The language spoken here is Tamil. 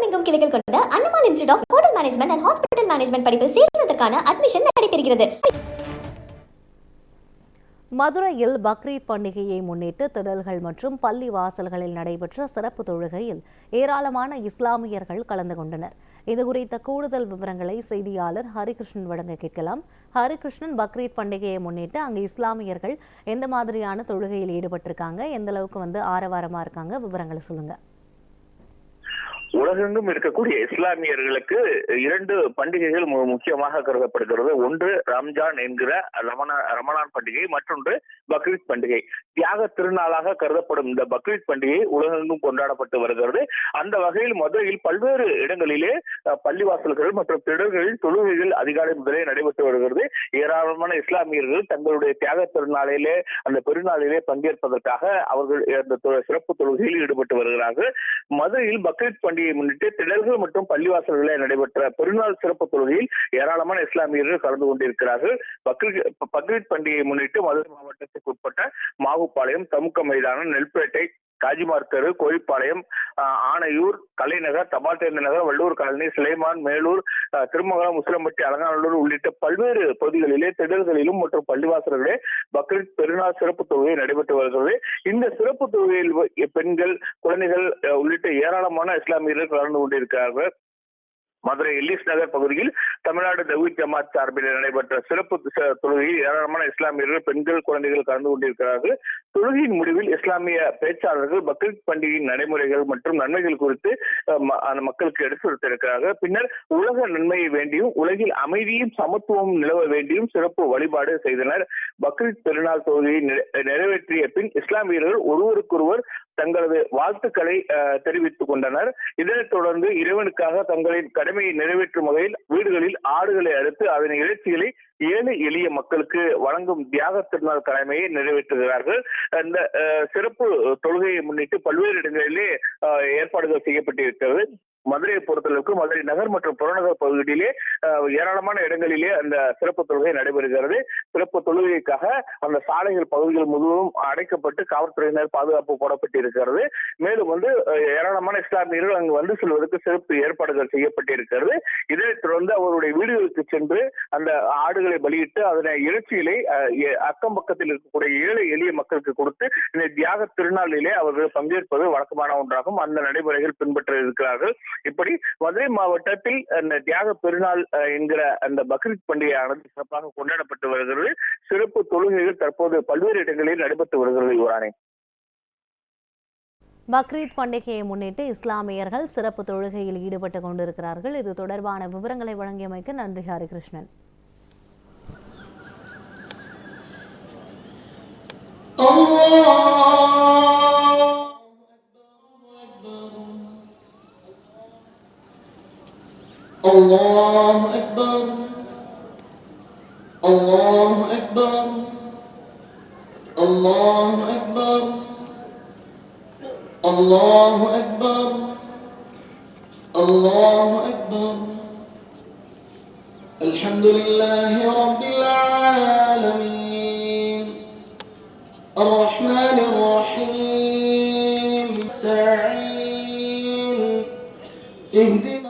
உலகமெங்கும் கிளைகள் கொண்ட அண்ணமால் institute of hotel management and hospital management படிப்பில் சேர்வதற்கான அட்மிஷன் நடைபெறுகிறது. மதுரையில் பக்ரீத் பண்டிகையை முன்னிட்டு திடல்கள் மற்றும் பள்ளி வாசல்களில் நடைபெற்ற சிறப்பு தொழுகையில் ஏராளமான இஸ்லாமியர்கள் கலந்து கொண்டனர். இதுகுறித்த கூடுதல் விவரங்களை செய்தியாளர் ஹரிகிருஷ்ணன் வழங்க கேட்கலாம். ஹரிகிருஷ்ணன், பக்ரீத் பண்டிகையை முன்னிட்டு அங்கு இஸ்லாமியர்கள் எந்த மாதிரியான தொழுகையில் ஈடுபட்டிருக்காங்க, எந்த அளவுக்கு ஆரவாரமா இருக்காங்க, விவரங்களை சொல்லுங்க. உலகெங்கும் இருக்கக்கூடிய இஸ்லாமியர்களுக்கு 2 பண்டிகைகள் முக்கியமாக கருதப்படுகிறது. ஒன்று ரம்ஜான் என்கிற ரமலான் பண்டிகை, மற்றொன்று பக்ரீத் பண்டிகை. தியாக திருநாளாக கருதப்படும் இந்த பக்ரீத் பண்டிகை உலகெங்கும் கொண்டாடப்பட்டு வருகிறது. அந்த வகையில் மதுரையில் பல்வேறு இடங்களிலே பள்ளிவாசல்கள் மற்றும் திடல்களில் தொழுகைகள் அதிகாலை முதலே நடைபெற்று வருகிறது. ஏராளமான இஸ்லாமியர்கள் தங்களுடைய தியாக திருநாளிலே அந்த பெருநாளிலே பங்கேற்பதற்காக அவர்கள் அந்த சிறப்பு தொழுகையில் ஈடுபட்டு வருகிறார்கள். மதுரையில் பக்ரீத் பண்டிகை முன்னிட்டு திடல்கள் மற்றும் பள்ளிவாசல்களில் நடைபெற்ற பெருநாள் சிறப்பு தொழுகையில் ஏராளமான இஸ்லாமியர்கள் கலந்து கொண்டிருக்கிறார்கள். பக்ரீத் பண்டிகையை முன்னிட்டு மதுரை மாவட்டத்திற்கு உட்பட்ட மாகுப்பாளையம், தமுக்க மைதானம், நெல்பேட்டை, காஜிமார் தெரு, கோழிப்பாளையம், ஆனையூர், கலைநகர், தபால்தேர்ந்த நகர், வள்ளூர் காலனி, சிலைமான், மேலூர், திருமங்கலம், முஸ்லம்பட்டி, அலங்காநல்லூர் உள்ளிட்ட பல்வேறு பகுதிகளிலே திடல்களிலும் மற்றும் பள்ளிவாசல்களிலே பக்ரீத் பெருநாள் சிறப்பு தொழுகை நடைபெற்று வருகிறது. இந்த சிறப்பு தொழுகையில் பெண்கள், குழந்தைகள் உள்ளிட்ட ஏராளமான இஸ்லாமியர்கள் கலந்து கொண்டிருக்கிறார்கள். மதுரை எல்லிஸ் நகர் பகுதியில் தமிழ்நாடு தவ்ஹீத் ஜமாத் சார்பில் நடைபெற்ற சிறப்பு தொழுகையில் ஏராளமான இஸ்லாமியர்கள், பெண்கள், குழந்தைகள் கலந்து கொண்டிருக்கிறார்கள். தொழுகையின் முடிவில் இஸ்லாமிய பேச்சாளர்கள் பக்ரீத் பண்டிகையின் நடைமுறைகள் மற்றும் நன்மைகள் குறித்து மக்களுக்கு எடுத்துரைத்திருக்கிறார்கள். பின்னர் உலக நன்மையை வேண்டியும் உலகில் அமைதியும் சமத்துவமும் நிலவ வேண்டியும் சிறப்பு வழிபாடு செய்தனர். பக்ரீத் பெருநாள் தொழுகையை நிறைவேற்றிய பின் இஸ்லாமியர்கள் ஒருவருக்கொருவர் தங்களது வாழ்த்துக்களை தெரிவித்துக் கொண்டனர். இதனைத் தொடர்ந்து இறைவனுக்காக தங்களின் கடமையை நிறைவேற்றும் வகையில் வீடுகளில் ஆடுகளை அறுத்து அதன் இறைச்சிகளை ஏழை எளிய மக்களுக்கு வழங்கும் தியாக திருநாள் கடமையை நிறைவேற்றுகிறார்கள். இந்த சிறப்பு தொழுகையை முன்னிட்டு பல்வேறு இடங்களிலே ஏற்பாடுகள் செய்யப்பட்டிருக்கிறது. மதுரையை பொறுத்தளவுக்கு மதுரை நகர் மற்றும் புறநகர் பகுதியிலே ஏராளமான இடங்களிலே அந்த சிறப்பு தொழுகை நடைபெறுகிறது. சிறப்பு தொழுகைக்காக அந்த சாலைகள் பகுதிகள் முழுவதும் அடைக்கப்பட்டு காவல்துறையினர் பாதுகாப்பு போடப்பட்டிருக்கிறது. மேலும் ஏராளமான இஸ்லாமியர்கள் அங்கு வந்து செல்வதற்கு சிறப்பு ஏற்பாடுகள் செய்யப்பட்டிருக்கிறது. இதனைத் தொடர்ந்து அவருடைய வீடுகளுக்கு சென்று அந்த ஆடுகளை பலியிட்டு அதனை இறைச்சிகளை அக்கம் பக்கத்தில் இருக்கக்கூடிய ஏழை எளிய மக்களுக்கு கொடுத்து இந்த தியாக திருநாளிலே அவர்கள் பங்கேற்பது வழக்கமான ஒன்றாகும். அந்த நடைமுறைகள் பின்பற்ற இருக்கிறார்கள். இப்படி மதுரை மாவட்டத்தில் அந்த தியாக பெருநாள் என்கிற அந்த பக்ரீத் பண்டிகையானது சிறப்பாக கொண்டாடப்பட்டு வருகிறது. சிறப்பு தொழுகைகள் தற்போது பல்வேறு இடங்களில் நடைபெற்று வருகிறது. யுவரானே, பக்ரீத் பண்டிகையை முன்னிட்டு இஸ்லாமியர்கள் சிறப்பு தொழுகையில் ஈடுபட்டு கொண்டிருக்கிறார்கள். இது தொடர்பான விவரங்களை வழங்கியமைக்கு நன்றி ஹரிகிருஷ்ணன். الله أكبر الله أكبر الله أكبر الله أكبر الله أكبر الحمد لله رب العالمين الرحمن الرحيم استعين اهدنا